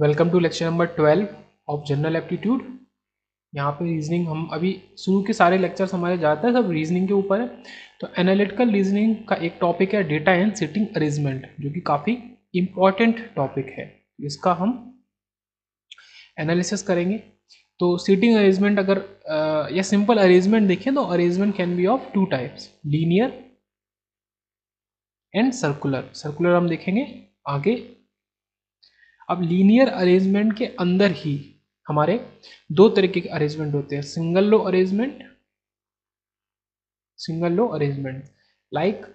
Welcome to lecture number 12 of general aptitude. यहाँ पे reasoning हम अभी शुरू के सारे लेक्चर्स हमारे ज़्यादातर सब रीजनिंग के ऊपर है। तो एनालिटिकल रीजनिंग का एक टॉपिक है डेटा एंड सिटिंग अरेंजमेंट, जो कि काफ़ी इम्पॉर्टेंट टॉपिक है। इसका हम एनालिसिस करेंगे। तो सिटिंग अरेंजमेंट अगर या सिंपल अरेंजमेंट देखें तो arrangement can be of two types, linear and circular. Circular हम देखेंगे आगे। अब लीनियर अरेंजमेंट के अंदर ही हमारे दो तरीके के अरेंजमेंट होते हैं, single row arrangement, single row arrangement like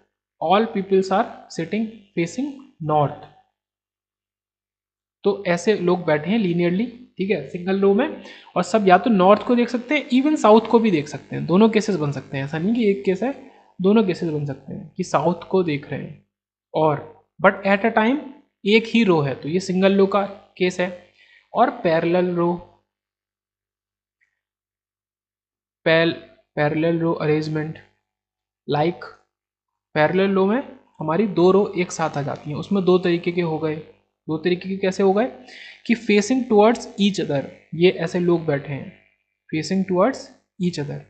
all peoples are sitting facing north. तो ऐसे लोग बैठे हैं लीनियरली, ठीक है, सिंगल रो में, और सब या तो नॉर्थ को देख सकते हैं, इवन साउथ को भी देख सकते हैं। दोनों केसेस बन सकते हैं, ऐसा नहीं कि एक केस है, दोनों केसेस बन सकते हैं कि साउथ को देख रहे हैं और बट एट अ टाइम एक ही रो है, तो ये सिंगल रो का केस है। और पैरेलल रो, पैरेलल रो अरेंजमेंट लाइक पैरेलल रो में हमारी दो रो एक साथ आ जाती हैं। उसमें दो तरीके के हो गए। दो तरीके के कैसे हो गए कि फेसिंग टुवर्ड्स ईच अदर, ये ऐसे लोग बैठे हैं फेसिंग टुवर्ड्स ईच अदर।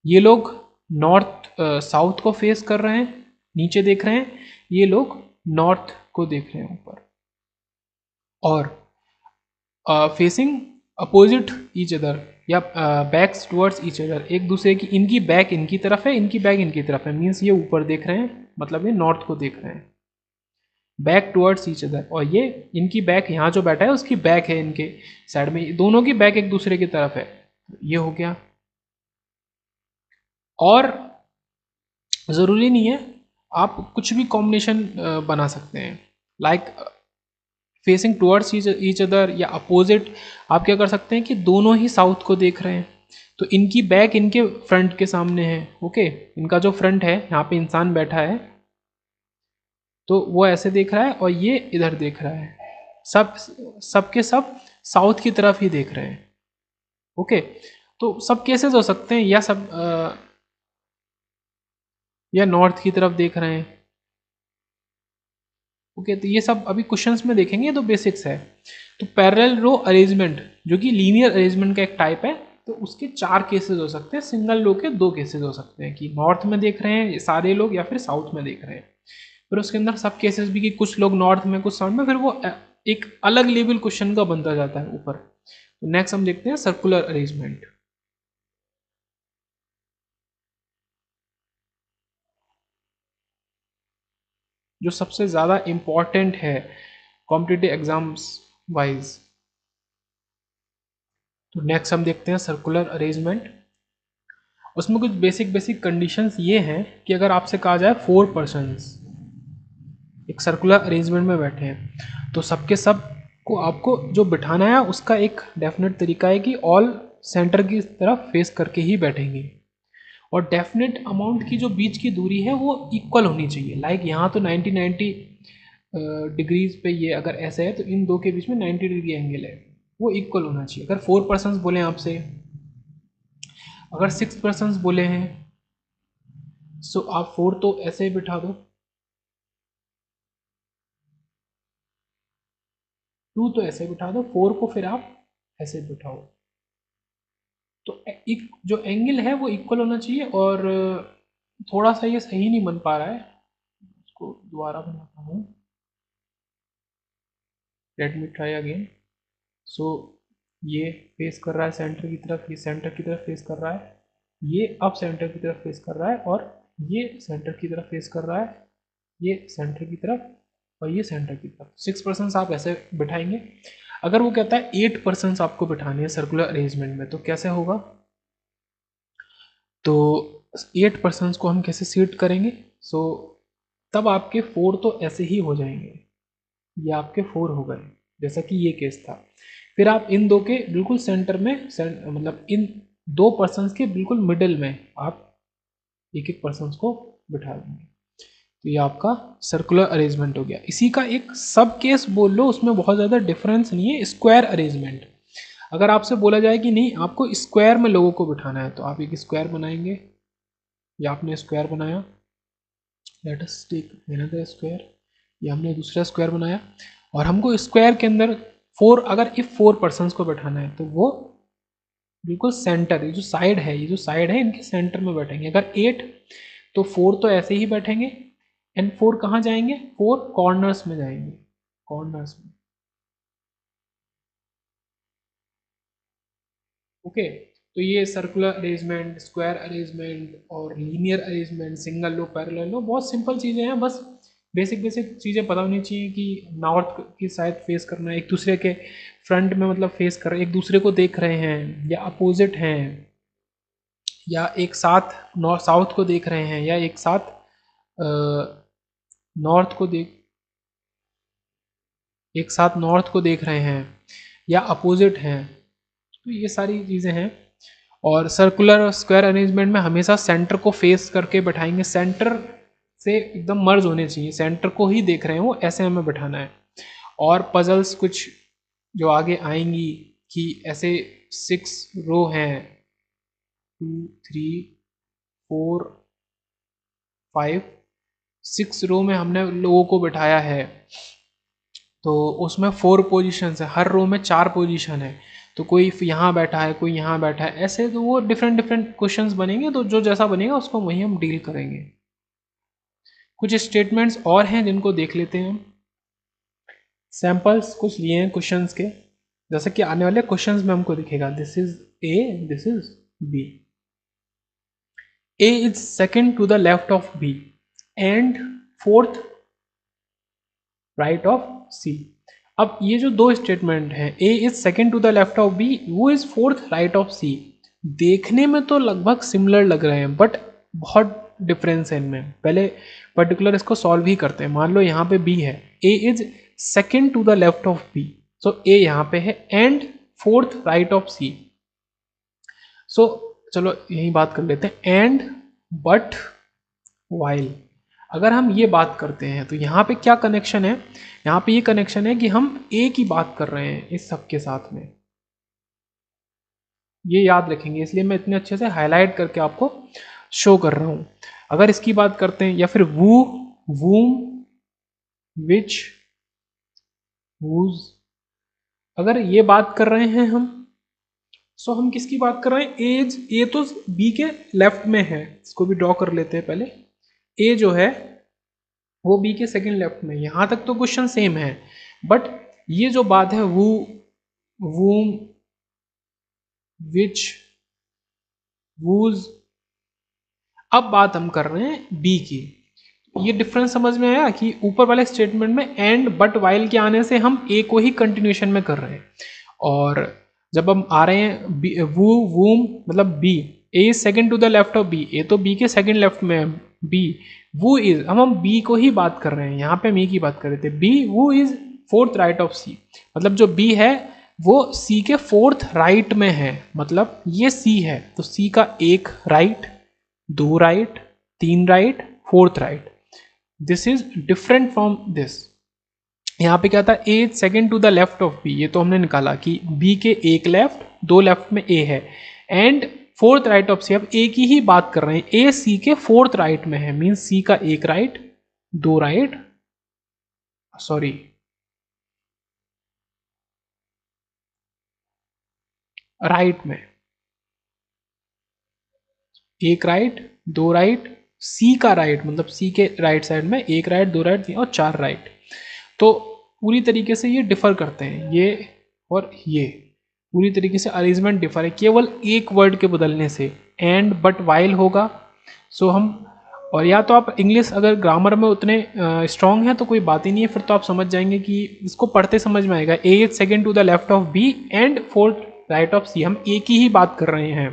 ये लोग नॉर्थ साउथ को फेस कर रहे हैं, नीचे देख रहे हैं, ये लोग नॉर्थ को देख रहे हैं ऊपर। और फेसिंग अपोजिट ईच अदर या बैक्स टुवर्ड्स ईच अदर, एक दूसरे की, इनकी बैक इनकी तरफ है, इनकी बैक इनकी तरफ है, मीन्स ये ऊपर देख रहे हैं, मतलब ये नॉर्थ को देख रहे हैं, बैक टुवर्ड्स ईच अदर। और ये इनकी बैक, यहाँ जो बैठा है उसकी बैक है इनके साइड में, दोनों की बैक एक दूसरे की तरफ है। ये हो गया। और ज़रूरी नहीं है, आप कुछ भी कॉम्बिनेशन बना सकते हैं, like facing towards each other या अपोजिट। आप क्या कर सकते हैं कि दोनों ही साउथ को देख रहे हैं, तो इनकी बैक इनके फ्रंट के सामने है, ओके। इनका जो फ्रंट है, यहाँ पे इंसान बैठा है, तो वो ऐसे देख रहा है और ये इधर देख रहा है, सब सबके सब साउथ की तरफ ही देख रहे हैं, ओके। तो सब केसेस हो सकते हैं, या सब या नॉर्थ की तरफ देख रहे हैं, ओके। तो ये सब अभी क्वेश्चंस में देखेंगे, तो बेसिक्स है। तो पैरेलल रो अरेंजमेंट जो कि लीनियर अरेंजमेंट का एक टाइप है, तो उसके चार केसेस हो सकते हैं, सिंगल रो के दो केसेस हो सकते हैं कि नॉर्थ में देख रहे हैं सारे लोग या फिर साउथ में देख रहे हैं। फिर उसके अंदर सब केसेस भी कि कुछ लोग नॉर्थ में कुछ साउथ में, फिर वो एक अलग लेवल क्वेश्चन का बनता जाता है ऊपर। तो नेक्स्ट हम देखते हैं सर्कुलर अरेंजमेंट। जो सबसे ज़्यादा इम्पॉर्टेंट है कॉम्पिटिटिव एग्जाम्स वाइज। तो नेक्स्ट हम देखते हैं सर्कुलर अरेंजमेंट। उसमें कुछ बेसिक बेसिक कंडीशंस ये हैं कि अगर आपसे कहा जाए 4 पर्सन्स एक सर्कुलर अरेंजमेंट में बैठे हैं, तो सबके सब को आपको जो बिठाना है उसका एक डेफिनेट तरीका है कि ऑल सेंटर की तरफ फेस करके ही बैठेंगे, और डेफिनेट अमाउंट की जो बीच की दूरी है वो इक्वल होनी चाहिए। लाइक यहाँ तो 90 डिग्रीज पे ये अगर ऐसे है, तो इन दो के बीच में 90 डिग्री एंगल है, वो इक्वल होना चाहिए। अगर 4 पर्सन्स बोले आपसे, अगर 6 पर्सन्स बोले हैं, सो आप 4 तो ऐसे ही बिठा दो, 2 तो ऐसे बिठा दो, 4 को फिर आप ऐसे बिठाओ। तो एक जो एंगल है वो इक्वल होना चाहिए। और थोड़ा सा ये सही नहीं बन पा रहा है, इसको दोबारा बनाता हूँ। Let me try again. So ये फेस कर रहा है सेंटर की तरफ, ये सेंटर की तरफ फेस कर रहा है, ये अब सेंटर की तरफ फेस कर रहा है, और ये सेंटर की तरफ फेस कर रहा है, ये सेंटर की तरफ, और ये सेंटर की तरफ। 6 पर्सन्स आप ऐसे बिठाएंगे। अगर वो कहता है 8 पर्सन्स आपको बिठाने हैं सर्कुलर अरेंजमेंट में, तो कैसे होगा? तो 8 पर्सन्स को हम कैसे सीट करेंगे? सो तब आपके 4 तो ऐसे ही हो जाएंगे, ये आपके 4 हो गए, जैसा कि ये केस था। फिर आप इन दो के बिल्कुल सेंटर में मतलब इन 2 पर्सन्स के बिल्कुल मिडिल में आप एक एक पर्सन्स को बिठा देंगे। तो ये आपका सर्कुलर अरेंजमेंट हो गया। इसी का एक सब केस बोल लो, उसमें बहुत ज़्यादा डिफरेंस नहीं है, स्क्वायर अरेंजमेंट। अगर आपसे बोला जाए कि नहीं आपको स्क्वायर में लोगों को बिठाना है, तो आप एक स्क्वायर बनाएंगे, या आपने स्क्वायर बनाया, let us take another square, या हमने दूसरा स्क्वायर बनाया। और हमको स्क्वायर के अंदर फोर, अगर इफ 4 पर्सन को बैठाना है तो वो बिल्कुल सेंटर, ये जो साइड है, ये जो साइड है इनके सेंटर में बैठेंगे। अगर 8 तो 4 तो ऐसे ही बैठेंगे, एंड 4 कहाँ जाएंगे, 4 कॉर्नर्स में जाएंगे, कॉर्नर्स में। ओके, तो ये सर्कुलर अरेंजमेंट, स्क्वायर अरेंजमेंट और linear arrangement, single low, parallel लो, बहुत सिंपल चीज़ें हैं। बस बेसिक बेसिक चीज़ें पता होनी चाहिए कि नॉर्थ की साइड फेस करना है, एक दूसरे के फ्रंट में मतलब फेस कर रहे हैं, एक दूसरे को देख रहे हैं या अपोजिट हैं, या एक साथ नॉर्थ साउथ को देख रहे हैं, या एक साथ नॉर्थ को देख एक साथ नॉर्थ को देख रहे हैं, या अपोजिट हैं। तो ये सारी चीज़ें हैं। और सर्कुलर और स्क्वायर अरेंजमेंट में हमेशा सेंटर को फेस करके बैठाएंगे, सेंटर से एकदम मर्ज होने चाहिए, सेंटर को ही देख रहे हैं वो, ऐसे हमें बैठाना है। और पजल्स कुछ जो आगे आएंगी कि ऐसे 6 रो हैं, 2 3 4 5 6 रो में हमने लोगों को बिठाया है, तो उसमें 4 पोजीशन है, हर रो में 4 पोजीशन है, तो कोई यहाँ बैठा है, कोई यहाँ बैठा है, ऐसे तो वो डिफरेंट डिफरेंट क्वेश्चंस बनेंगे, तो जो जैसा बनेगा उसको वही हम डील करेंगे। कुछ स्टेटमेंट्स और हैं जिनको देख लेते हैं हम। सैंपल्स कुछ लिए हैं क्वेश्चंस के, जैसे कि आने वाले क्वेश्चंस में हमको दिखेगा this is A, this is B. A is second to the left of B and fourth right of C. अब ये जो दो स्टेटमेंट हैं, A is second to the left of B, वो is fourth right of C, देखने में तो लगभग सिमिलर लग रहे हैं बट बहुत डिफरेंस है इनमें। पहले पर्टिकुलर इसको सॉल्व ही करते हैं। मान लो यहाँ पे बी है, A is second to the left of B, so A यहाँ पे है, and fourth right of C. So चलो यही बात कर लेते हैं, एंड बट वाइल। अगर हम ये बात करते हैं तो यहाँ पे क्या कनेक्शन है, यहाँ पे ये कनेक्शन है कि हम ए की बात कर रहे हैं इस सब के साथ में, ये याद रखेंगे, इसलिए मैं इतने अच्छे से हाईलाइट करके आपको शो कर रहा हूं। अगर इसकी बात करते हैं, या फिर वू, वूम, विच, वूज, अगर ये बात कर रहे हैं हम, सो हम किसकी बात कर रहे हैं, एज, ए तो बी के लेफ्ट में है, इसको भी ड्रॉ कर लेते हैं पहले। ए जो है वो बी के सेकंड लेफ्ट में, यहां तक तो क्वेश्चन सेम है, बट ये जो बात है वू, वूम, विच, वूज, अब बात हम कर रहे हैं बी की। ये डिफरेंस समझ में आया कि ऊपर वाले स्टेटमेंट में एंड बट वाइल के आने से हम ए को ही कंटिन्यूशन में कर रहे हैं, और जब हम आ रहे हैं वू, वूम मतलब B, A is second to the left of B, A तो बी के सेकेंड लेफ्ट में है बी, वू इज, हम बी को ही बात कर रहे हैं, यहाँ पे हम ए की बात कर रहे थे, B who is fourth right of C, मतलब जो बी है वो सी के फोर्थ राइट में है, मतलब ये सी है तो सी का एक राइट, दो राइट, तीन right, fourth right, this is different from this. यहाँ पे क्या था, A second to the left of B, ये तो हमने निकाला कि बी के एक लेफ्ट, दो लेफ्ट में ए है, and fourth right of C, अब ए की ही बात कर रहे हैं, ए सी के फोर्थ राइट में है, मीन सी का एक राइट, दो राइट, सॉरी राइट में, एक राइट, दो राइट, सी का राइट मतलब सी के राइट साइड में एक राइट, दो राइट और चार राइट। तो पूरी तरीके से ये डिफर करते हैं, ये और ये पूरी तरीके से अरेंजमेंट डिफर है, केवल एक वर्ड के बदलने से, एंड बट वाइल होगा। सो हम, और या तो आप इंग्लिश अगर ग्रामर में उतने स्ट्रांग हैं तो कोई बात ही नहीं है, फिर तो आप समझ जाएंगे कि इसको पढ़ते समझ में आएगा, A is second to the left of B and fourth right of C, हम ए की ही बात कर रहे हैं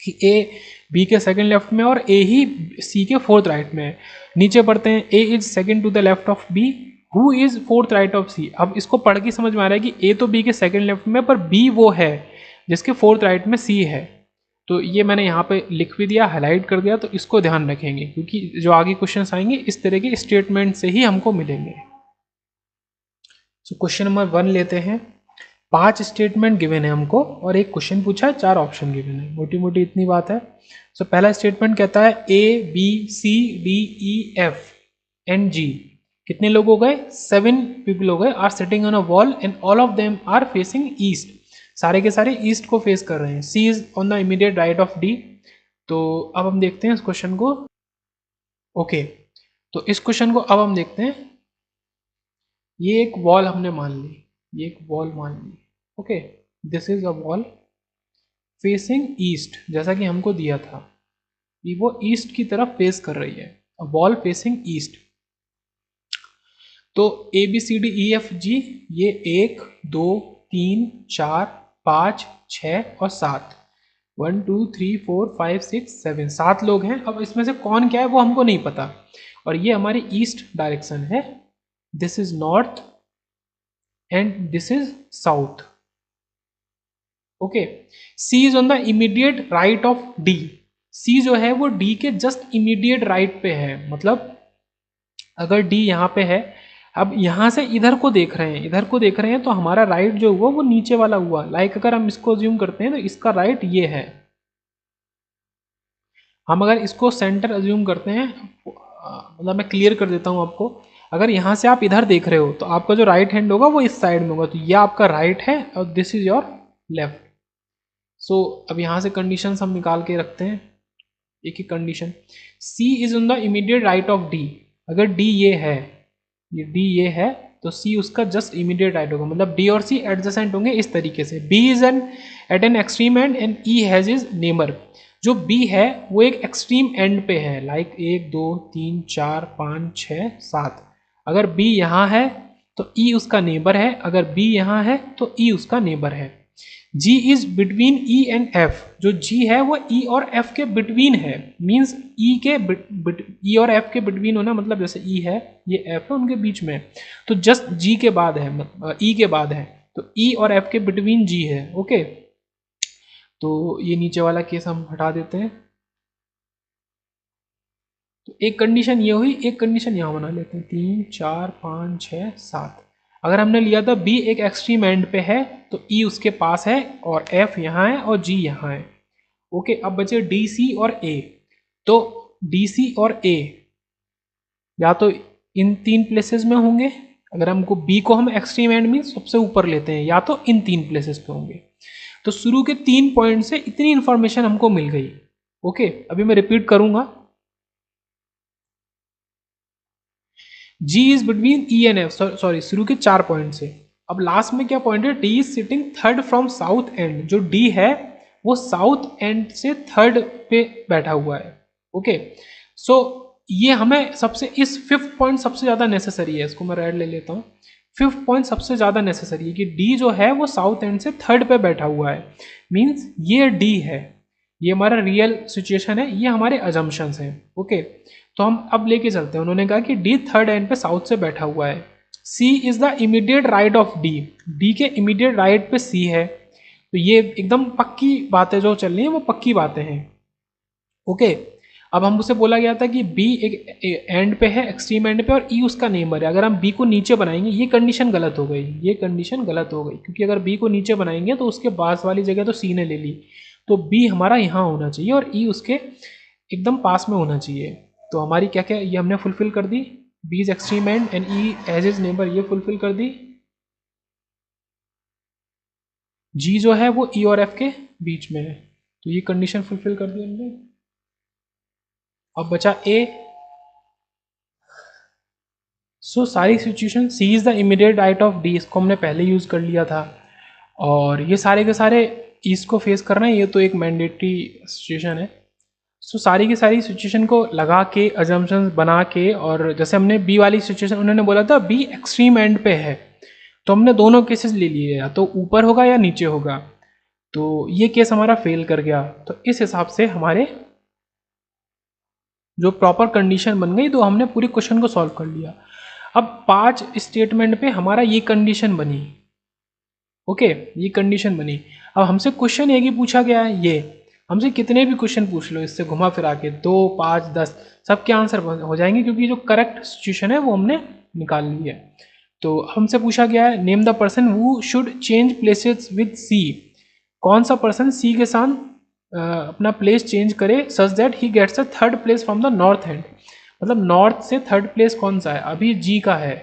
कि ए बी के सेकंड लेफ्ट में और ए ही सी के फोर्थ राइट में है। नीचे पढ़ते हैं, A is second to the left of B, who is fourth right of C. अब इसको पढ़ के समझ में आ रहा है कि ए तो बी के सेकंड लेफ्ट में, पर बी वो है जिसके फोर्थ राइट में सी है। तो ये मैंने यहाँ पे लिख भी दिया, हाईलाइट कर दिया, तो इसको ध्यान रखेंगे क्योंकि जो आगे क्वेश्चन आएंगे इस तरह के स्टेटमेंट से ही हमको मिलेंगे। तो क्वेश्चन नंबर 1 लेते हैं। 5 स्टेटमेंट गिवन है हमको और एक क्वेश्चन पूछा है, 4 ऑप्शन गिवन है, मोटी मोटी इतनी बात है। पहला स्टेटमेंट कहता है A B C D E F and G कितने लोग हो गए, 7 पीपल हो गए, are sitting on a wall and all of them are facing east, सारे के सारे ईस्ट को फेस कर रहे हैं। C is on the immediate right of D. तो अब हम देखते हैं इस क्वेश्चन को। ओके, तो इस क्वेश्चन को अब हम देखते हैं। ये एक वॉल हमने मान ली, ये एक वॉल मान ली। Okay, this is a wall facing east, जैसा कि हमको दिया था कि वो ईस्ट की तरफ फेस कर रही है, अ वॉल फेसिंग ईस्ट। तो A B C D E F G, ये 1 2 3 4 5 6 और 7, 1 2 3 4 5 6 7, 7 लोग हैं। अब इसमें से कौन क्या है वो हमको नहीं पता, और ये हमारी ईस्ट डायरेक्शन है, this is north and this is south. Okay, C is on the immediate right of D, C जो है वो डी के जस्ट इमीडिएट राइट पे है, मतलब अगर डी यहाँ पे है, अब यहाँ से इधर को देख रहे हैं, इधर को देख रहे हैं, तो हमारा राइट जो हुआ वो नीचे वाला हुआ। लाइक अगर हम इसको अज्यूम करते हैं तो इसका राइट ये है, हम अगर इसको सेंटर अज्यूम करते हैं, मतलब मैं क्लियर कर देता हूँ आपको, अगर यहाँ से आप इधर देख रहे हो तो आपका जो राइट हैंड होगा वो इस साइड में होगा, तो ये आपका राइट है और दिस इज योर लेफ्ट। सो अब यहाँ से कंडीशंस हम निकाल के रखते हैं, एक ही condition, C is on the immediate right of D, अगर डी ये है, ये डी ये है, तो सी उसका जस्ट इमीडिएट राइट होगा, मतलब डी और सी एडजेसेंट होंगे इस तरीके से। B is an at an extreme end and E has is neighbour, जो बी है वो एक एक्सट्रीम एंड पे है, लाइक 1 2 3 4 5 6 7, अगर बी यहाँ है तो ई उसका नेबर है, अगर बी यहाँ है तो ई उसका नेबर है। G is between E and F, जो G है वो E और F के बिटवीन है, मीन्स E के E और F के बिटवीन होना, मतलब जैसे E है ये F है उनके बीच में, तो जस्ट G के बाद है, E के बाद है, तो E और F के बिटवीन G है। ओके, तो ये नीचे वाला केस हम हटा देते हैं। तो एक कंडीशन ये हुई, एक कंडीशन यहाँ बना लेते हैं, 3 4 5 6 7। अगर हमने लिया था B एक एक्सट्रीम एंड पे है तो E उसके पास है और F यहाँ है और G यहाँ है। ओके, अब बचे DC और A, तो DC और A या तो इन 3 प्लेसेस में होंगे, अगर हमको B को हम एक्सट्रीम एंड में सबसे ऊपर लेते हैं, या तो इन 3 प्लेसेस पे होंगे। तो शुरू के 3 पॉइंट से इतनी इंफॉर्मेशन हमको मिल गई। ओके, अभी मैं रिपीट करूंगा, G is between E and F, sorry शुरू के 4 पॉइंट से। अब लास्ट में क्या पॉइंट है, D is sitting third from south and, जो D है वो साउथ एंड से थर्ड पे बैठा हुआ है। ओके, सो ये हमें सबसे, इस 5th पॉइंट सबसे ज्यादा नेसेसरी है, इसको मैं रेड ले लेता हूँ। 5th पॉइंट सबसे ज्यादा नेसेसरी है कि D जो है वो साउथ एंड से थर्ड पे बैठा हुआ है, मीन्स ये D है, ये हमारा रियल सिचुएशन है, ये हमारे अजम्पशंस हैं। ओके, तो हम अब लेके चलते हैं। उन्होंने कहा कि डी थर्ड एंड पे साउथ से बैठा हुआ है, C is the immediate right of D, D के इमीडिएट राइट पे सी है, तो ये एकदम पक्की बातें जो चल रही हैं वो पक्की बातें हैं। ओके, अब हम उसे बोला गया था कि बी एक एंड पे है, एक्सट्रीम एंड पे, और ई उसका नेबर है। अगर हम बी को नीचे बनाएंगे, ये कंडीशन गलत हो गई, ये कंडीशन गलत हो गई, क्योंकि अगर बी को नीचे बनाएंगे तो उसके पास वाली जगह तो सी ने ले ली, तो बी हमारा यहाँ होना चाहिए और ई उसके एकदम पास में होना चाहिए। तो हमारी क्या क्या ये हमने फुलफिल कर दी, B is extreme end E edge is neighbour, ये फुलफिल कर दी। जी जो है वो ई और एफ के बीच में है, तो ये कंडीशन फुलफिल कर दी हमने। अब बचा ए। सो सारी situation, C is the immediate right of D, इसको हमने पहले यूज कर लिया था, और ये सारे के सारे ईस्ट को फेस करना है, ये तो एक मैंडेटरी सिचुएशन है। सो सारी की सारी सिचुएशन को लगा के, अजम्पशंस बना के, और जैसे हमने बी वाली सिचुएशन, उन्होंने बोला था बी एक्सट्रीम एंड पे है, तो हमने दोनों केसेस ले लिए, या तो ऊपर होगा या नीचे होगा, तो ये केस हमारा फेल कर गया। तो इस हिसाब से हमारे जो प्रॉपर कंडीशन बन गई, तो हमने पूरी क्वेश्चन को सॉल्व कर लिया। अब 5 स्टेटमेंट पे हमारा ये कंडीशन बनी। ओके, ये कंडीशन बनी। अब हमसे क्वेश्चन एक ही पूछा गया है, ये हमसे कितने भी क्वेश्चन पूछ लो इससे घुमा फिरा के, 2 5 10 सबके आंसर हो जाएंगे, क्योंकि जो करेक्ट सिचुएशन है वो हमने निकाल ली है। तो हमसे पूछा गया है, name the person who should change places with C, कौन सा पर्सन सी के साथ अपना प्लेस चेंज करे such that he gets a third place from the north end, मतलब नॉर्थ से थर्ड प्लेस कौन सा है, अभी जी का है।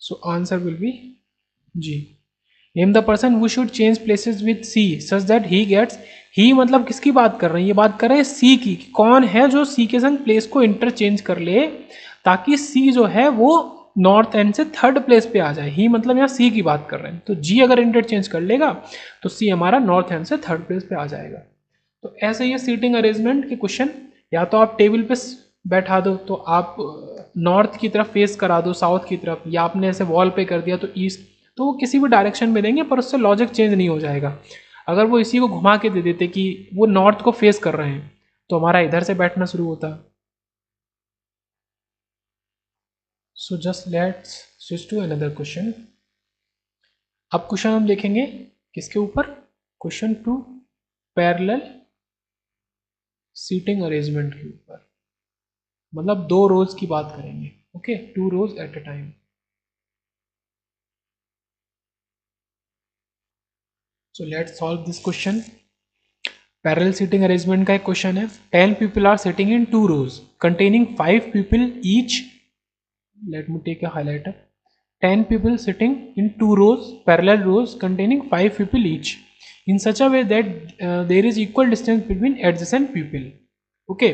So answer will be G. Name the person who should change places with C such that he gets, he मतलब किसकी बात कर रहे हैं, ये बात कर रहे हैं सी की, कि कौन है जो सी के संग प्लेस को इंटरचेंज कर ले ताकि सी जो है वो नॉर्थ एंड से थर्ड प्लेस पे आ जाए। ही मतलब यहाँ सी की बात कर रहे हैं, तो जी अगर इंटरचेंज कर लेगा तो सी हमारा नॉर्थ एंड से थर्ड प्लेस पे आ जाएगा। तो ऐसे ही सीटिंग अरेंजमेंट के क्वेश्चन, या तो आप टेबल पे बैठा दो तो आप नॉर्थ की तरफ फेस करा दो साउथ की तरफ, या आपने ऐसे वॉल पे कर दिया तो ईस्ट, तो वो किसी भी डायरेक्शन में देंगे पर उससे लॉजिक चेंज नहीं हो जाएगा। अगर वो इसी को घुमा के दे देते कि वो नॉर्थ को फेस कर रहे हैं तो हमारा इधर से बैठना शुरू होता। So just let's switch to another question. अब क्वेश्चन हम देखेंगे किसके ऊपर, question two parallel seating arrangement के ऊपर, मतलब दो रोज की बात करेंगे। Okay, two rows at a time. So let's solve this question. Parallel seating arrangement का एक क्वेश्चन है। 10 people are sitting in two rows containing 5 people each. Let me take a highlighter. 10 people sitting in two rows, parallel rows containing 5 people each, in such a way that there is equal distance between adjacent people. Okay,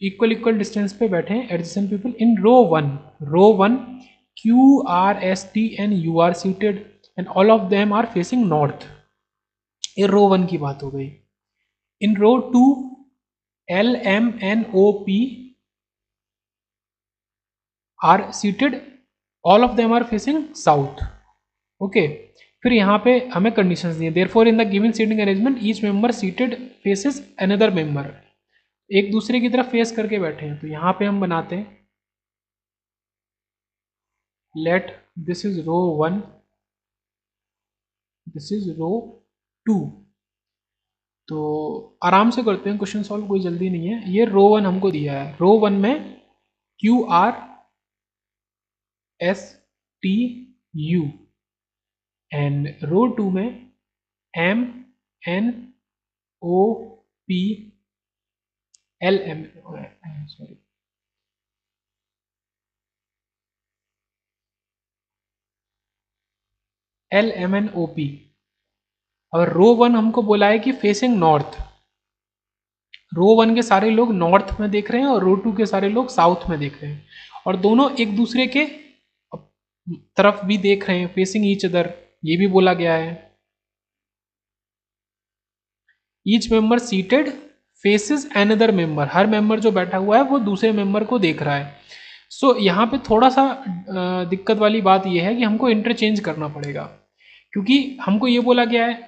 equal distance पे बैठे हैं adjacent people in row 1. Row 1, Q, R, S, T and U are seated and all of them are facing north. ये row 1 की बात हो गई। In row 2, L, M, N, O, P are seated, all of them are facing south. Okay, फिर यहाँ पे हमें conditions दिए। Therefore in the given seating arrangement each member seated faces another member, एक दूसरे की तरफ फेस करके बैठे हैं। तो यहाँ पे हम बनाते हैं let this is row 1, this is row 2। तो आराम से करते हैं क्वेश्चन सॉल्व, कोई जल्दी नहीं है। ये रो 1 हमको दिया है, रो 1 में Q R S T U, and row 2 में M N O P L M, sorry, L M N O P. और रो 1 हमको बोला है कि फेसिंग नॉर्थ, रो 1 के सारे लोग नॉर्थ में देख रहे हैं और रो 2 के सारे लोग साउथ में देख रहे हैं, और दोनों एक दूसरे के तरफ भी देख रहे हैं, फेसिंग ईच अदर, ये भी बोला गया है। Each member seated faces another member, हर मेंबर जो बैठा हुआ है वो दूसरे मेंबर को देख रहा है। सो यहाँ पे थोड़ा सा दिक्कत वाली बात यह है कि हमको इंटरचेंज करना पड़ेगा, क्योंकि हमको ये बोला गया है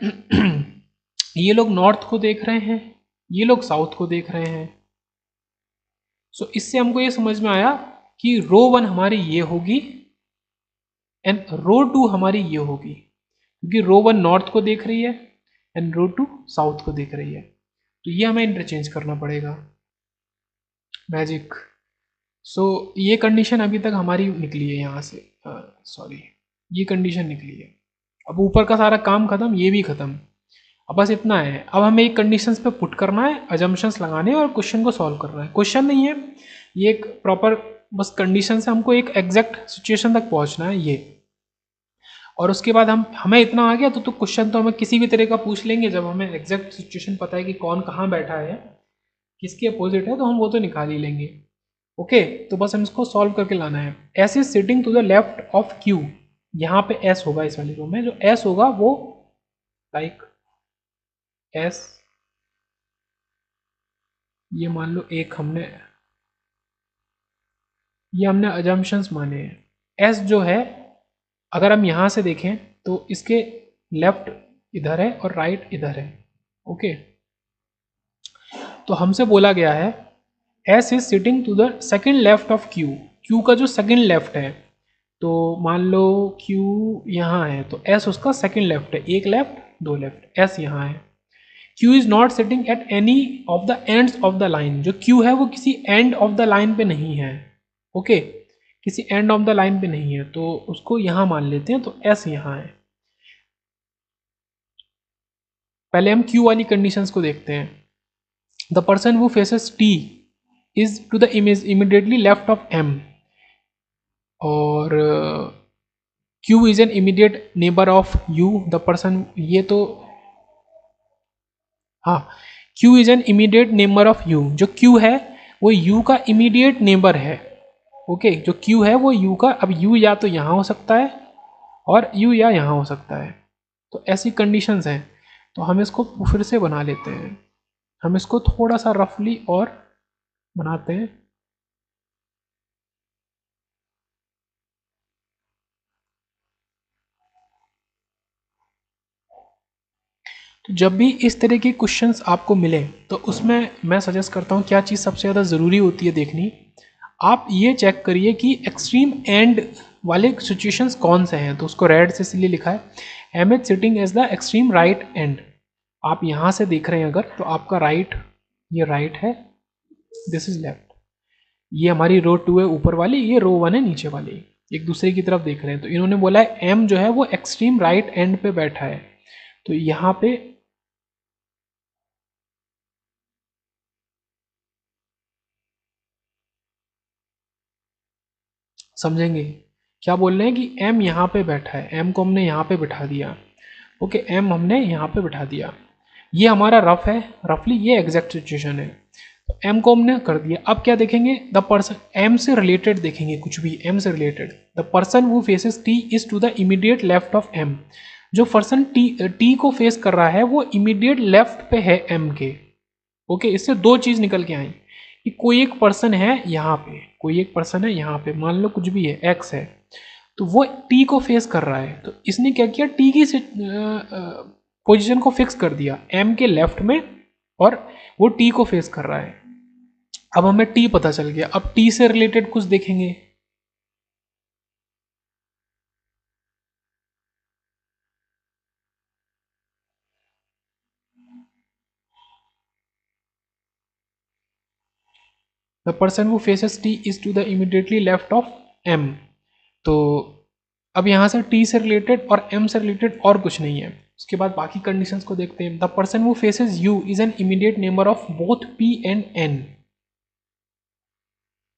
ये लोग नॉर्थ को देख रहे हैं, ये लोग साउथ को देख रहे हैं। सो इससे हमको ये समझ में आया कि रो 1 हमारी ये होगी एंड रो 2 हमारी ये होगी, क्योंकि रो 1 नॉर्थ को देख रही है एंड रो 2 साउथ को देख रही है। तो ये हमें इंटरचेंज करना पड़ेगा। मैजिक। सो ये कंडीशन अभी तक हमारी निकली है यहाँ से, सॉरी, ये कंडीशन निकली है। अब ऊपर का सारा काम खत्म, ये भी खत्म। अब बस इतना है, अब हमें एक कंडीशंस पे पुट करना है, अजम्पशंस लगाने हैं और क्वेश्चन को सॉल्व करना है। क्वेश्चन नहीं है ये, एक प्रॉपर बस कंडीशन से हमको एक एग्जैक्ट सिचुएशन तक पहुंचना है ये। और उसके बाद हमें इतना आ गया तो क्वेश्चन तो हमें किसी भी तरह का पूछ लेंगे, जब हमें एग्जैक्ट सिचुएशन पता है कि कौन कहाँ बैठा है, किसके अपोजिट है, तो हम वो तो निकाल ही लेंगे। ओके, तो बस हम इसको सॉल्व करके लाना है। S is sitting to the left of Q, यहाँ पे एस होगा इस वाली रो में, जो एस होगा वो लाइक एस, ये मान लो एक ये हमने अजम्पशंस माने हैं। एस जो है अगर हम यहाँ से देखें तो इसके लेफ्ट इधर है और राइट इधर है। ओके, तो हमसे बोला गया है S is sitting to the second left of Q, Q का जो सेकेंड लेफ्ट है, तो मान लो क्यू यहाँ है तो एस उसका सेकेंड लेफ्ट है, एक लेफ्ट दो लेफ्ट, एस यहाँ है। Q is not sitting at any of the ends of the line, जो क्यू है वो किसी एंड ऑफ द लाइन पे नहीं है। ओके, किसी एंड ऑफ द लाइन पे नहीं है, तो उसको यहाँ मान लेते हैं, तो एस यहाँ है। पहले हम क्यू वाली कंडीशंस को देखते हैं। The person who faces T is to the image immediately left of M, और Q is an immediate neighbour of U. The person, ये तो हाँ, Q is an immediate neighbour of U. जो Q है वो यू का immediate neighbour है। Okay, जो क्यू है वो यू का, अब यू या तो यहाँ हो सकता है और यू या यहाँ हो सकता है। तो ऐसी कंडीशंस हैं। तो हम इसको फिर से बना लेते हैं, हम इसको थोड़ा सा रफली और बनाते हैं। तो जब भी इस तरह के क्वेश्चंस आपको मिले तो उसमें मैं सजेस्ट करता हूँ क्या चीज़ सबसे ज़्यादा ज़रूरी होती है देखनी। आप ये चेक करिए कि एक्सट्रीम एंड वाले सिचुएशंस कौन से हैं। तो उसको रेड से इसलिए लिखा है, M H sitting as the extreme right end. आप यहाँ से देख रहे हैं अगर, तो आपका राइट, ये राइट है, दिस इज लेफ्ट। ये हमारी रो 2 है ऊपर वाली, ये रो 1 है नीचे वाली, एक दूसरे की तरफ देख रहे हैं। तो इन्होंने बोला है एम जो है वो एक्सट्रीम राइट एंड पे बैठा है। तो यहाँ पे समझेंगे क्या बोल रहे हैं कि एम यहाँ पे बैठा है, एम को हमने यहाँ पे बिठा दिया। ओके, एम हमने यहाँ पे बिठा दिया, ये हमारा रफ है, रफली ये एग्जैक्ट सिचुएशन है। तो एम को हमने कर दिया। अब क्या देखेंगे, द पर्सन, एम से रिलेटेड देखेंगे, कुछ भी एम से related. The person who faces T is to the immediate left of M. जो पर्सन टी को फेस कर रहा है वो इमीडिएट लेफ्ट पे है एम के। ओके, इससे दो चीज निकल के आई कि कोई एक पर्सन है यहाँ पे, कोई एक पर्सन है यहाँ पे, मान लो कुछ भी है, एक्स है, तो वो टी को फेस कर रहा है। तो इसने क्या किया, टी की पोजीशन को फिक्स कर दिया एम के लेफ्ट में, और वो टी को फेस कर रहा है। अब हमें टी पता चल गया, अब टी से रिलेटेड कुछ देखेंगे। The person who faces T is to the immediately left of M. तो अब यहाँ से टी से रिलेटेड और एम से रिलेटेड और कुछ नहीं है। उसके बाद बाकी कंडीशंस को देखते हैं। The person who faces U is an immediate neighbour of both P and N.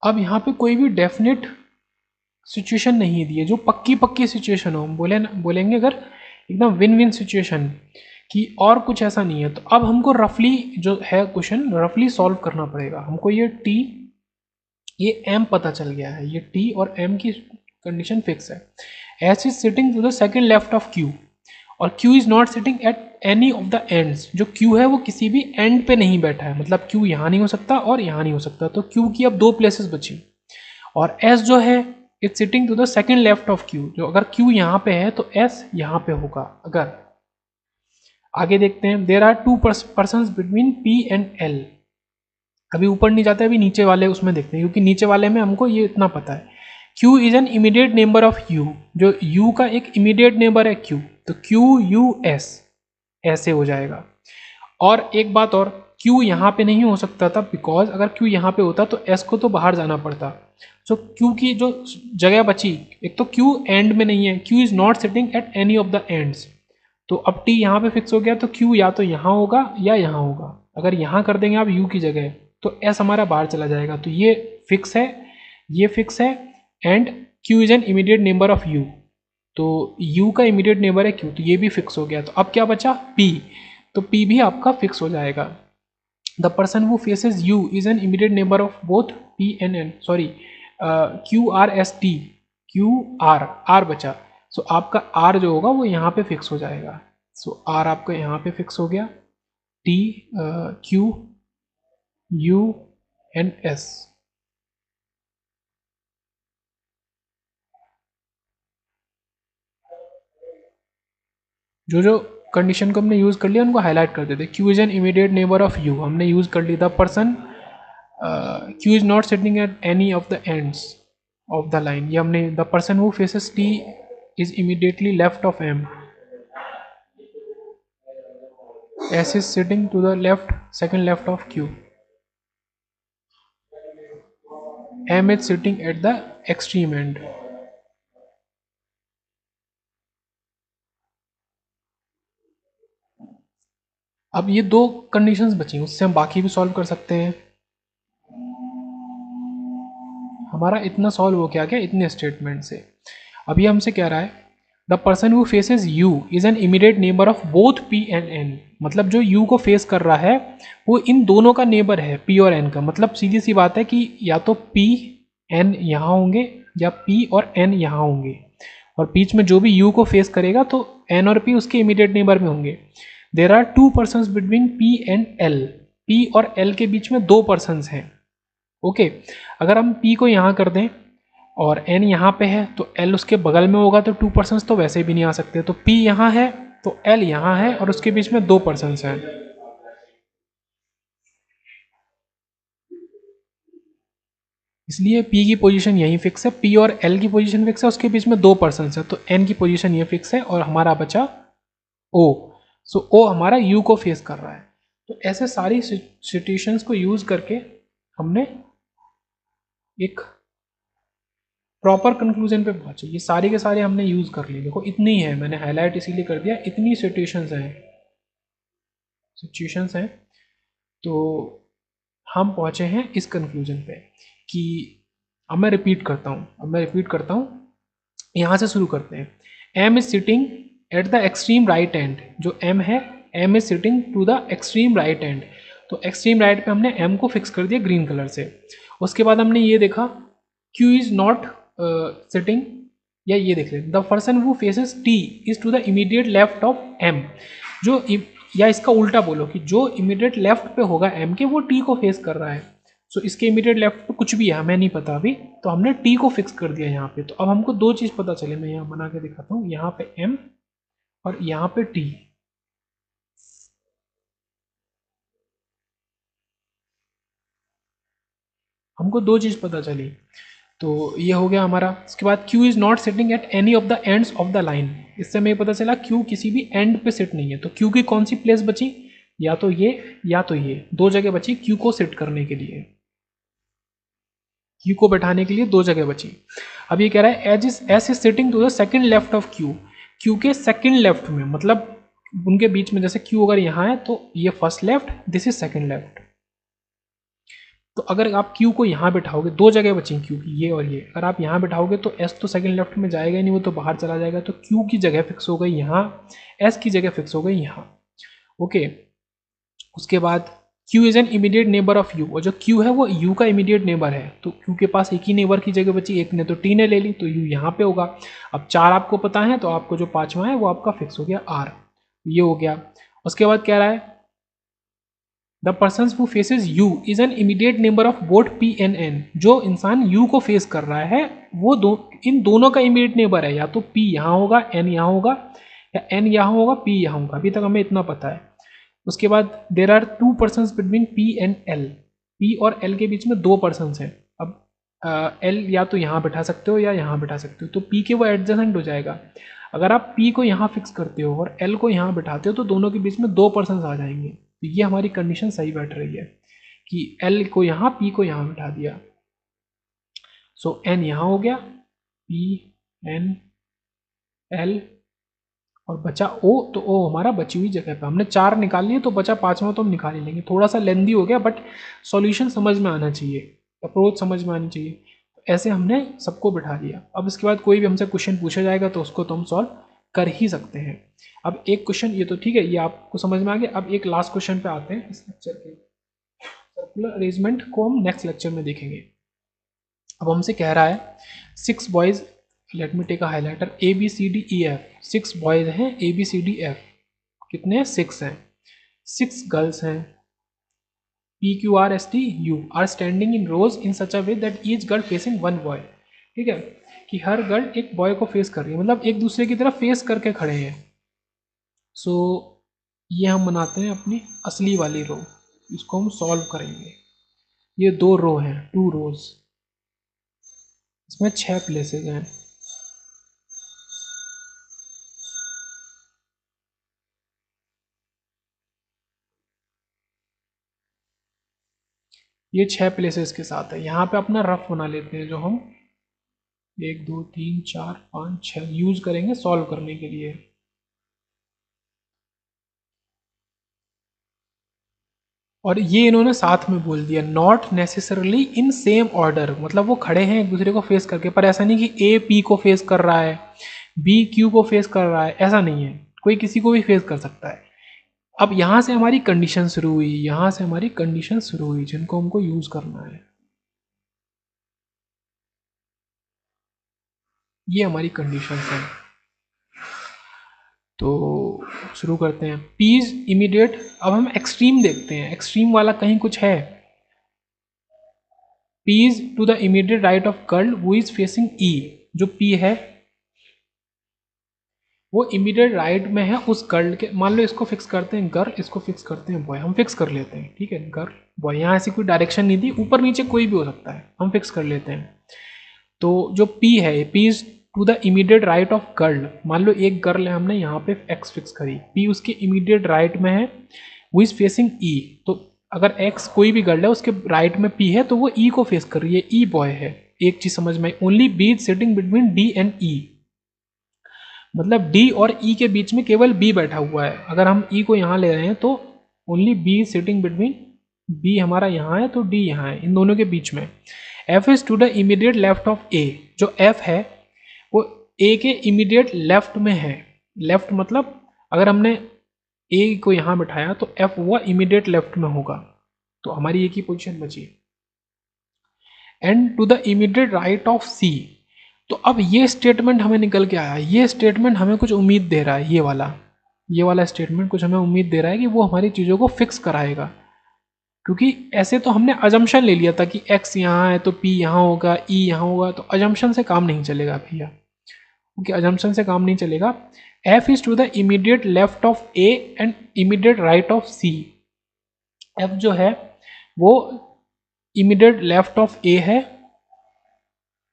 अब यहाँ पे कोई भी डेफिनेट सिचुएशन नहीं दी है, जो पक्की पक्की सिचुएशन हो, बोलेंगे अगर एकदम विन विन सिचुएशन कि और कुछ ऐसा नहीं है। तो अब हमको रफली जो है क्वेश्चन रफली सॉल्व करना पड़ेगा। हमको ये टी, ये एम पता चल गया है, ये टी और एम की कंडीशन फिक्स है। S is sitting to the second left of Q, और Q is not sitting at any of the ends. जो क्यू है वो किसी भी एंड पे नहीं बैठा है, मतलब क्यू यहाँ नहीं हो सकता और यहाँ नहीं हो सकता। तो क्यू की अब दो प्लेसेस बची, और एस जो है it's sitting to the second left of Q. जो अगर क्यू यहाँ पे है तो एस यहाँ पे होगा। अगर आगे देखते हैं, there are two person between P and L. अभी ऊपर नहीं जाते, अभी नीचे वाले उसमें देखते हैं, क्योंकि नीचे वाले में हमको ये इतना पता है। Q is an immediate neighbour of U। जो U का एक इमीडिएट नेबर है Q, तो Q U S ऐसे हो जाएगा। और एक बात और, Q यहाँ पे नहीं हो सकता था, बिकॉज अगर Q यहाँ पे होता तो S को तो बाहर जाना पड़ता। सो Q की जो जगह बची, एक तो Q एंड में नहीं है, Q is not sitting at any of the ends. तो अब T यहाँ पे फिक्स हो गया, तो Q या तो यहाँ होगा या यहाँ होगा। अगर यहाँ कर देंगे आप U की जगह, तो S हमारा बाहर चला जाएगा। तो ये फिक्स है, ये फिक्स है, and Q is an immediate neighbour of U। तो U का इमीडिएट नेबर है Q, तो ये भी फिक्स हो गया। तो अब क्या बचा, P। तो P भी आपका फिक्स हो जाएगा। The person who faces U is an immediate neighbour of both P and N, sorry Q R S T, Q R, R बचा। सो आपका R जो होगा वो यहाँ पे फिक्स हो जाएगा। सो R आपका यहाँ पे फिक्स हो गया, T Q U and S। जो जो कंडीशन को हमने यूज़ कर लिया उनको हाईलाइट कर देते। Q is an immediate neighbour of U हमने यूज़ कर ली। The person Q is not sitting at any of the ends of the line, ये हमने। The person who faces T is immediately left of M, S is sitting to the left, second left of Q. m is sitting at the extreme end. अब ये दो conditions बची, उससे हम बाकी भी सॉल्व कर सकते हैं। हमारा इतना सॉल्व हो गया क्या इतने स्टेटमेंट से। अब ये हमसे कह रहा है the person who faces U is an immediate neighbour of both P and N, मतलब जो यू को फेस कर रहा है वो इन दोनों का नेबर है, पी और एन का। मतलब सीधी सी बात है कि या तो पी एन यहाँ होंगे या पी और एन यहाँ होंगे, और बीच में जो भी यू को फेस करेगा तो एन और पी उसके इमीडिएट नेबर में होंगे। There are two person between P and L, P और एल के बीच में दो पर्सन हैं। ओके, अगर हम p को यहाँ कर दें और n यहाँ पे है तो l उसके बगल में होगा, तो टू पर्सन्स तो वैसे भी नहीं आ सकते। तो p यहाँ है तो l यहाँ है और उसके बीच में दो पर्सन्स हैं, इसलिए p की पोजीशन यहीं फिक्स है, p और l की पोजीशन फिक्स है, उसके बीच में दो पर्सन्स है, तो n की पोजीशन ये फिक्स है और हमारा बचा o। सो o हमारा u को फेस कर रहा है। तो ऐसे सारी सिचुएशंस को यूज करके हमने एक प्रॉपर कंक्लूजन पे पहुंचे। ये सारे के सारे हमने यूज कर लिए, देखो इतनी है, मैंने हाईलाइट इसीलिए कर दिया, इतनी सिचुएशंस हैं। तो हम पहुंचे हैं इस कंक्लूजन पे कि अब मैं रिपीट करता हूँ, यहाँ से शुरू करते हैं। M is sitting at the extreme right end, जो एम है, M is sitting to the extreme right end, तो एक्सट्रीम राइट पे हमने एम को फिक्स कर दिया ग्रीन कलर से। उसके बाद हमने ये देखा Q इज नॉट सिटिंग, या ये देख लें the person who faces T is to the immediate left of M, जो या इसका उल्टा बोलो कि जो इमीडिएट लेफ्ट पे होगा M के वो T को फेस कर रहा है। सो इसके इमीडिएट लेफ्ट पे कुछ भी है हमें नहीं पता अभी, तो हमने T को फिक्स कर दिया यहाँ पे। तो अब हमको दो चीज़ पता चले, मैं यहाँ बना के दिखाता हूँ, यहाँ पे M और यहाँ पे T। हमको दो चीज़ पता चली, तो ये हो गया हमारा। इसके बाद Q is not sitting at any of the ends of the line, इससे हमें पता चला Q किसी भी एंड पे सिट नहीं है। तो Q की कौन सी प्लेस बची, या तो ये या तो ये, दो जगह बची Q को सिट करने के लिए, Q को बैठाने के लिए दो जगह बची। अब ये कह रहा है S is sitting to the second left of Q, Q के सेकंड लेफ्ट में, मतलब उनके बीच में, जैसे Q अगर यहाँ है तो ये first left, this is second left. तो अगर आप Q को यहाँ बिठाओगे, दो जगह बची Q की, ये और ये, अगर आप यहाँ बिठाओगे तो S तो सेकंड लेफ्ट में जाएगा ही नहीं, वो तो बाहर चला जाएगा। तो Q की जगह फिक्स हो गई यहाँ, S की जगह फिक्स हो गई यहाँ। ओके, उसके बाद Q is an immediate neighbour of U, और जो Q है वो U का इमीडिएट नेबर है। तो Q के पास एक ही नेबर की जगह बची, एक ने तो T ने ले ली, तो U यहाँ पे होगा। अब चार आपको पता है, तो आपको जो पांचवा है वो आपका फिक्स हो गया R, ये हो गया। उसके बाद कह रहा है the person who faces U is an immediate neighbour of both P and N, जो इंसान यू को फेस कर रहा है वो इन दोनों का इमीडिएट नेबर है, या तो पी यहाँ होगा, एन यहाँ होगा, या एन यहाँ होगा, पी यहाँ होगा। अभी तक हमें इतना पता है। उसके बाद there are two person between P and L, P और एल के बीच में दो पर्सन हैं। अब एल या तो यहाँ बैठा सकते हो या यहाँ बैठा सकते हो, तो पी के वो एडजेसेंट हो जाएगा। अगर आप पी को यहाँ फिक्स करते हो और एल को यहाँ बैठाते हो तो दोनों के बीच में दो पर्सन आ जाएंगे। तो ये हमारी कंडीशन सही बैठ रही है कि एल को यहाँ, पी को यहाँ बैठा दिया। सो एन यहाँ हो गया, पी एन एल, और बचा ओ, तो ओ हमारा बची हुई जगह पे हमने चार निकाल लिए, तो बचा पांचवा तो हम निकाल ही लेंगे। थोड़ा सा लेंदी हो गया बट सॉल्यूशन समझ में आना चाहिए, अप्रोच समझ में आनी चाहिए। ऐसे हमने सबको बिठा लिया। अब इसके बाद कोई भी हमसे क्वेश्चन पूछा जाएगा तो उसको तो हम सॉल्व कर ही सकते हैं। अब एक क्वेश्चन ये तो ठीक है, ये आपको समझ में आ गया। अब एक लास्ट क्वेश्चन पे आते हैं इस लेक्चर के। सर्कुलर अरेंजमेंट को हम नेक्स्ट लेक्चर में देखेंगे। अब हमसे कह रहा है six boys, let me take a highlighter, A B C D E F, six boys हैं A B C D F, कितने हैं, सिक्स हैं। सिक्स गर्ल्स हैं P Q R S T U are standing in rows in such a way that each girl facing one boy. ठीक है, कि हर girl एक बॉय को फेस कर रही है, मतलब एक दूसरे की तरफ फेस करके खड़े हैं। सो ये हम बनाते हैं अपनी असली वाली रो, इसको हम सॉल्व करेंगे। ये दो रो हैं, टू रोज, इसमें छह प्लेसेस हैं। ये 6 प्लेसेस के साथ है। यहाँ पे अपना रफ बना लेते हैं जो हम 1 2 3 4 5 6 यूज करेंगे सॉल्व करने के लिए। और ये इन्होंने साथ में बोल दिया not necessarily in same order, मतलब वो खड़े हैं एक दूसरे को फेस करके, पर ऐसा नहीं कि ए पी को फेस कर रहा है, बी क्यू को फेस कर रहा है, ऐसा नहीं है, कोई किसी को भी फेस कर सकता है। अब यहाँ से हमारी कंडीशन शुरू हुई, यहाँ से हमारी कंडीशन शुरू हुई जिनको हमको यूज करना है। ये हमारी कंडीशन है। तो शुरू करते हैं। पीज इमीडिएट, अब हम एक्सट्रीम देखते हैं, एक्सट्रीम वाला कहीं कुछ है। P's to the immediate right of girl who is facing E, जो पी है वो इमीडिएट राइट में है उस गर्ल के। मान लो इसको फिक्स करते हैं गर्ल, इसको फिक्स करते हैं बॉय, हम फिक्स कर लेते हैं, ठीक है, गर्ल बॉय। यहाँ ऐसी कोई डायरेक्शन नहीं थी, ऊपर नीचे कोई भी हो सकता है, हम फिक्स कर लेते हैं। तो जो पी है, P is to the immediate right of girl, मान लो एक गर्ल है, हमने यहाँ पे एक्स फिक्स करी, पी उसके इमीडिएट राइट में है, वो इज फेसिंग ई। तो अगर एक्स कोई भी गर्ल है उसके राइट में पी है तो वो ई को फेस कर रही है, ई बॉय है। एक चीज समझ में आई, only B is sitting between D and E, मतलब डी और ई के बीच में केवल बी बैठा हुआ है। अगर हम ई को यहाँ ले रहे हैं तो only B is sitting between, B हमारा यहाँ है तो डी यहाँ है, इन दोनों के बीच में। F is to the immediate left of A, जो एफ है वो ए के इमीडिएट लेफ्ट में है। लेफ्ट मतलब अगर हमने ए को यहाँ बिठाया तो एफ हुआ इमीडिएट लेफ्ट में होगा, तो हमारी एक ही पोजीशन बची। And to the immediate right of C, तो अब ये स्टेटमेंट हमें निकल के आया, ये स्टेटमेंट हमें कुछ उम्मीद दे रहा है, ये वाला स्टेटमेंट कुछ हमें उम्मीद दे रहा है कि वो हमारी चीज़ों को फिक्स कराएगा। क्योंकि ऐसे तो हमने अजम्पशन ले लिया था कि x यहाँ है तो p यहाँ होगा, e यहाँ होगा, तो अजम्पशन से काम नहीं चलेगा भैया, क्योंकि अजम्पशन से काम नहीं चलेगा। f is to the immediate left of a and immediate right of c, f जो है वो इमीडिएट लेफ्ट ऑफ a है,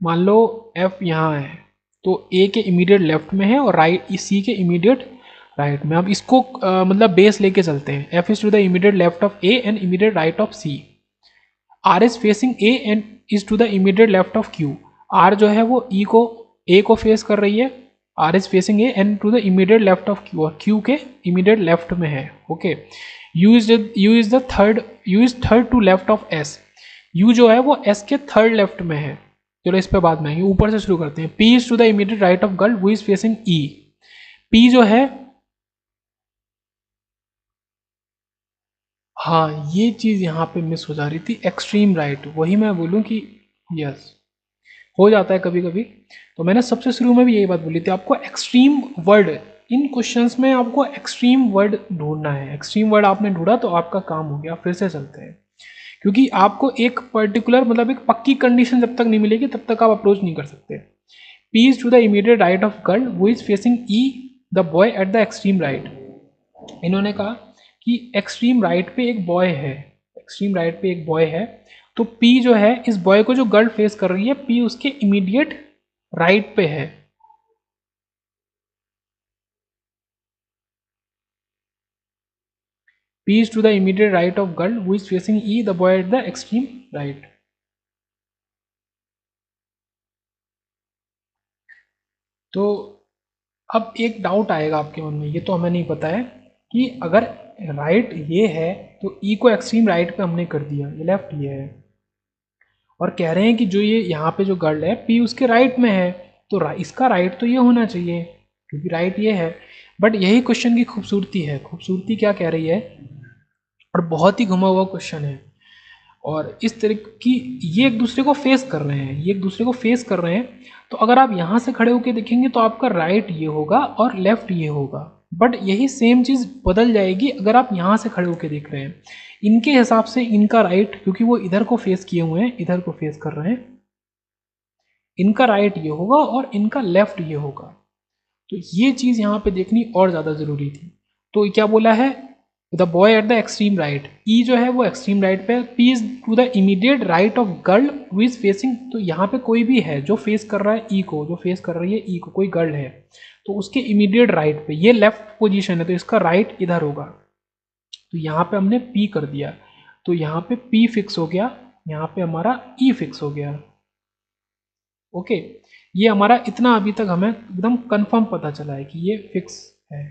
मान लो f यहाँ है तो a के इमीडिएट लेफ्ट में है और राइट c के इमीडिएट राइट में। अब इसको मतलब बेस लेके चलते हैं, f is to the immediate left of a and immediate right of c, r is facing a and is to the immediate left of q, r जो है वो e को a को फेस कर रही है, r is facing a and to the immediate left of q, और q के इमीडिएट लेफ्ट में है। Okay, u is third to left of s, u जो है वो s के थर्ड लेफ्ट में है। चलो इस पे बाद में आएंगे, ऊपर से शुरू करते हैं। p is to the immediate right of girl who is facing e, p जो है, हाँ ये चीज़ यहाँ पे मिस हो जा रही थी, एक्सट्रीम राइट, वही मैं बोलूँ कि यस हो जाता है कभी कभी। तो मैंने सबसे शुरू में भी यही बात बोली थी, आपको एक्सट्रीम वर्ड इन क्वेश्चंस में, आपको एक्सट्रीम वर्ड ढूंढना है। एक्सट्रीम वर्ड आपने ढूंढा तो आपका काम हो गया। फिर से चलते हैं, क्योंकि आपको एक पर्टिकुलर मतलब एक पक्की कंडीशन जब तक नहीं मिलेगी तब तक आप अप्रोच नहीं कर सकते। P is to the immediate right of girl who is facing E the boy at the extreme right. इन्होंने कहा कि एक्सट्रीम राइट पे एक बॉय है, एक्सट्रीम राइट पे एक बॉय है, तो P जो है इस बॉय को जो गर्ल फेस कर रही है P उसके इमीडिएट राइट पे है। P is to the immediate right of girl who is facing E, the boy at the extreme right. तो अब एक डाउट आएगा आपके मन में, ये तो हमें नहीं पता है कि अगर राइट ये है तो ई को एक्सट्रीम राइट पे हमने कर दिया, ये लेफ्ट ये है, और कह रहे हैं कि जो ये यहाँ पे जो गर्ल है पी उसके राइट में है, तो इसका राइट तो ये होना चाहिए क्योंकि राइट ये है। बट यही क्वेश्चन की खूबसूरती है, खूबसूरती क्या कह रही है, और बहुत ही घुमा हुआ क्वेश्चन है, और इस तरह की ये एक दूसरे को फेस कर रहे हैं, ये एक दूसरे को फेस कर रहे हैं। तो अगर आप यहाँ से खड़े होकर देखेंगे तो आपका राइट ये होगा और लेफ्ट ये होगा, बट यही सेम चीज़ बदल जाएगी अगर आप यहाँ से खड़े होकर देख रहे हैं। इनके हिसाब से इनका राइट, क्योंकि वो इधर को फेस किए हुए हैं, इधर को फेस कर रहे हैं, इनका राइट ये होगा और इनका लेफ्ट ये होगा। तो ये चीज़ यहाँ पे देखनी और ज़्यादा ज़रूरी थी। तो क्या बोला है, the boy at the extreme right, E जो है वो एक्सट्रीम राइट पे, P is to the immediate right of girl who is facing, तो यहाँ पे कोई भी है जो फेस कर रहा है ई को, जो फेस कर रही है ई को, कोई गर्ल है तो उसके इमीडिएट राइट पे, ये लेफ्ट पोजीशन है तो इसका राइट इधर होगा, तो यहाँ पे हमने पी कर दिया, तो यहाँ पे पी फिक्स हो गया यहाँ पे हमारा ई फिक्स हो गया। ओके, ये हमारा इतना अभी तक हमें एकदम कंफर्म पता चला है कि ये फिक्स है।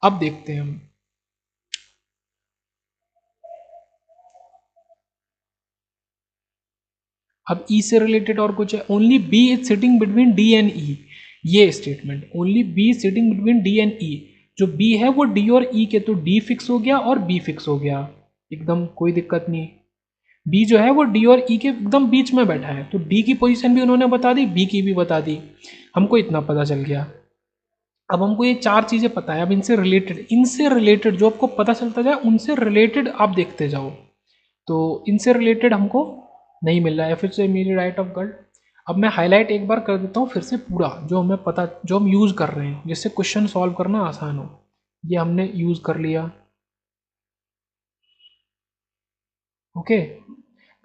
अब देखते हैं हम, अब ई से रिलेटेड और कुछ है। Only B is sitting between D and E, ये statement, only B sitting between D and E, जो बी है वो डी और ई के, तो डी फिक्स हो गया और बी फिक्स हो गया, एकदम कोई दिक्कत नहीं। बी जो है वो डी और ई के एकदम बीच में बैठा है, तो डी की पोजीशन भी उन्होंने बता दी, बी की भी बता दी, हमको इतना पता चल गया। अब हमको ये चार चीज़ें पता है, अब इनसे रिलेटेड जो आपको पता चलता जाए उनसे रिलेटेड आप देखते जाओ। तो इनसे रिलेटेड हमको नहीं मिल रहा है, फिर से मेरी राइट ऑफ गर्ल। अब मैं हाईलाइट एक बार कर देता हूँ फिर से पूरा, जो हमें पता, जो हम यूज़ कर रहे हैं जिससे क्वेश्चन सॉल्व करना आसान हो, ये हमने यूज़ कर लिया। ओके,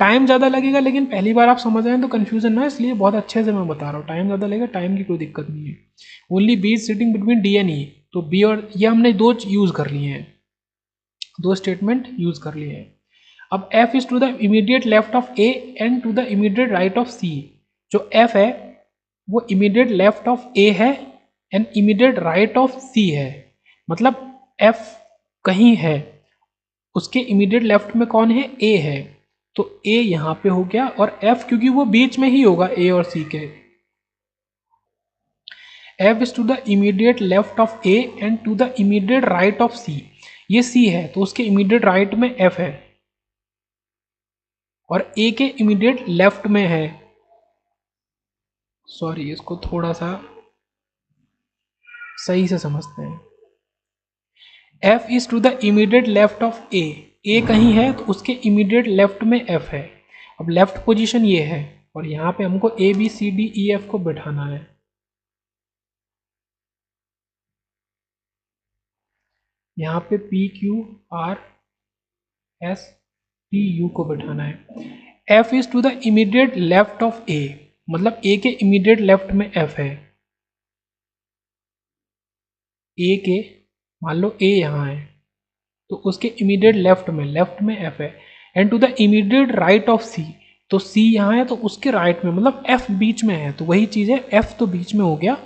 टाइम ज़्यादा लगेगा, लेकिन पहली बार आप समझ रहे हैं तो कन्फ्यूजन ना, इसलिए बहुत अच्छे से मैं बता रहा हूँ। टाइम ज़्यादा लगेगा, टाइम की कोई दिक्कत नहीं है। Only B is sitting between D and E, तो बी और ये हमने दो यूज़ कर लिए हैं, दो स्टेटमेंट यूज़ कर लिए हैं। अब f is to the immediate left of a and to the immediate right of c, जो f है वो इमीडिएट लेफ्ट ऑफ a है and immediate right of c है। मतलब f कहीं है, उसके इमीडिएट लेफ्ट में कौन है, a है, तो a यहाँ पे हो गया, और f क्योंकि वो बीच में ही होगा a और c के, f is to the immediate left of a and to the immediate right of c, ये c है तो उसके immediate right में f है, और a के immediate लेफ्ट में है, सॉरी इसको थोड़ा सा सही से समझते हैं। f is to the immediate left of a कहीं है तो उसके इमीडिएट लेफ्ट में f है। अब लेफ्ट पोजीशन ये है, और यहाँ पे हमको a b c d e f को बिठाना है, यहाँ पे p q r s t u को बिठाना है। f is to the immediate left of a, मतलब a के इमीडिएट लेफ्ट में f है, a के, मान लो a यहाँ है तो उसके इमीडिएट लेफ्ट में f है, and to the immediate right of c, तो c यहाँ है तो उसके राइट में, मतलब f बीच में है, तो वही चीज़ है, f तो बीच में हो गया,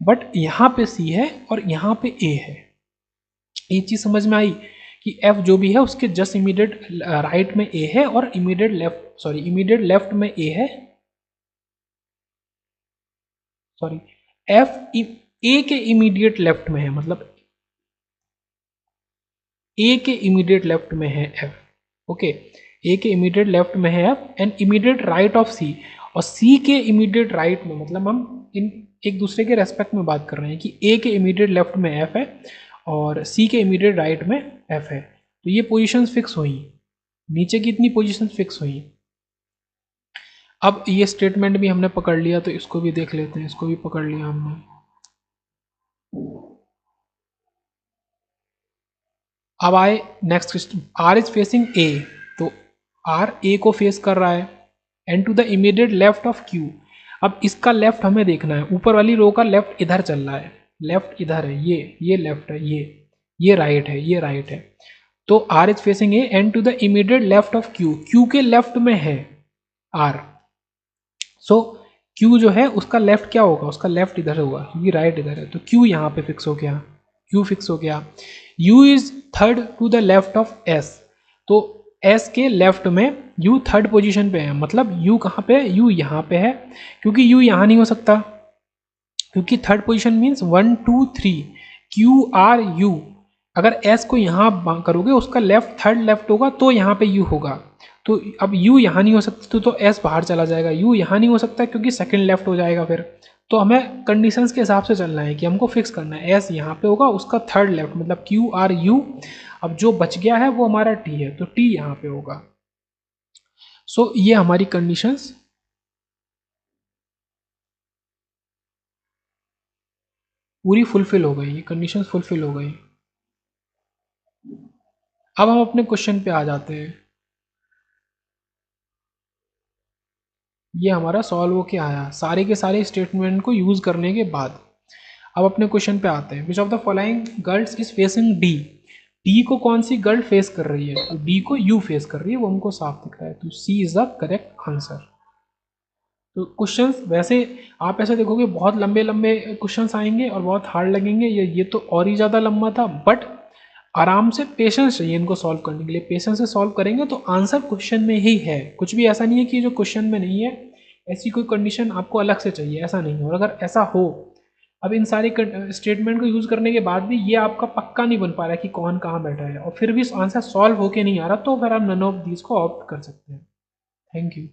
बट यहाँ पे c है और यहाँ पे a है। ये चीज़ समझ में आई कि f जो भी है उसके जस्ट इमीडिएट राइट में a है और इमीडिएट लेफ्ट में a है, सॉरी f a के इमीडिएट लेफ्ट में है, मतलब a के इमीडिएट लेफ्ट में है f, ओके, a के इमीडिएट लेफ्ट में है f and immediate right of c, और c के इमीडिएट राइट में, मतलब हम इन एक दूसरे के रेस्पेक्ट में बात कर रहे हैं कि a के इमीडिएट लेफ्ट में f है और c के इमीडिएट राइट में f है, तो ये पोजीशंस फिक्स हुई, नीचे की इतनी पोजीशंस फिक्स हुई। अब ये स्टेटमेंट भी हमने पकड़ लिया, तो इसको भी देख लेते हैं, इसको भी पकड़ लिया हमने। अब आए next, R is facing A, तो आर ए को फेस कर रहा है, and to the immediate left of Q. अब इसका लेफ्ट हमें देखना है, ऊपर वाली रो का लेफ्ट इधर चल रहा है, लेफ्ट इधर है, ये लेफ्ट है, ये राइट है, ये राइट है, तो R is facing A and to the immediate left of Q, Q के लेफ्ट में है आर, सो क्यू जो है उसका लेफ्ट क्या होगा, उसका लेफ्ट इधर होगा, ये राइट इधर है, तो क्यू यहाँ पे फिक्स हो गया, क्यू फिक्स हो गया। u is third to the left of s, तो s के लेफ्ट में u थर्ड पोजीशन पे है, मतलब u कहाँ पे है, u यहाँ पे है, क्योंकि u यहाँ नहीं हो सकता, क्योंकि third position means 1 2 3, q r u, अगर s को यहाँ करोगे उसका लेफ्ट थर्ड लेफ्ट होगा तो यहाँ पे u होगा, तो अब u यहाँ नहीं हो सकता तो s बाहर चला जाएगा, u यहाँ नहीं हो सकता क्योंकि सेकंड लेफ्ट हो जाएगा फिर, तो हमें कंडीशंस के हिसाब से चलना है कि हमको फिक्स करना है, s यहाँ पे होगा उसका थर्ड लेफ्ट, मतलब q r u, अब जो बच गया है वो हमारा t है, तो t यहाँ पे होगा। सो ये हमारी कंडीशंस पूरी फुलफिल हो गई, ये कंडीशंस फुलफिल हो गई। अब हम अपने क्वेश्चन पे आ जाते हैं, ये हमारा सॉल्व होके आया सारे के सारे स्टेटमेंट को यूज़ करने के बाद। अब अपने क्वेश्चन पे आते हैं, which of the following girls is facing D, D को कौन सी गर्ल फेस कर रही है, तो डी को यू फेस कर रही है, वो हमको साफ दिख रहा है, तो सी इज द करेक्ट आंसर। तो क्वेश्चंस वैसे आप ऐसे देखोगे बहुत लंबे लंबे क्वेश्चंस आएंगे और बहुत हार्ड लगेंगे, ये तो और ही ज़्यादा लंबा था, बट आराम से पेशेंस चाहिए इनको सॉल्व करने के लिए, पेशेंस से सॉल्व करेंगे तो आंसर क्वेश्चन में ही है, कुछ भी ऐसा नहीं है कि जो क्वेश्चन में नहीं है ऐसी कोई कंडीशन आपको अलग से चाहिए, ऐसा नहीं है। और अगर ऐसा हो, अब इन सारी स्टेटमेंट को यूज़ करने के बाद भी ये आपका पक्का नहीं बन पा रहा है कि कौन कहाँ बैठा है और फिर भी आंसर सॉल्व होके नहीं आ रहा, तो फिर आप नन ऑफ दीज को ऑप्ट कर सकते हैं। Thank you.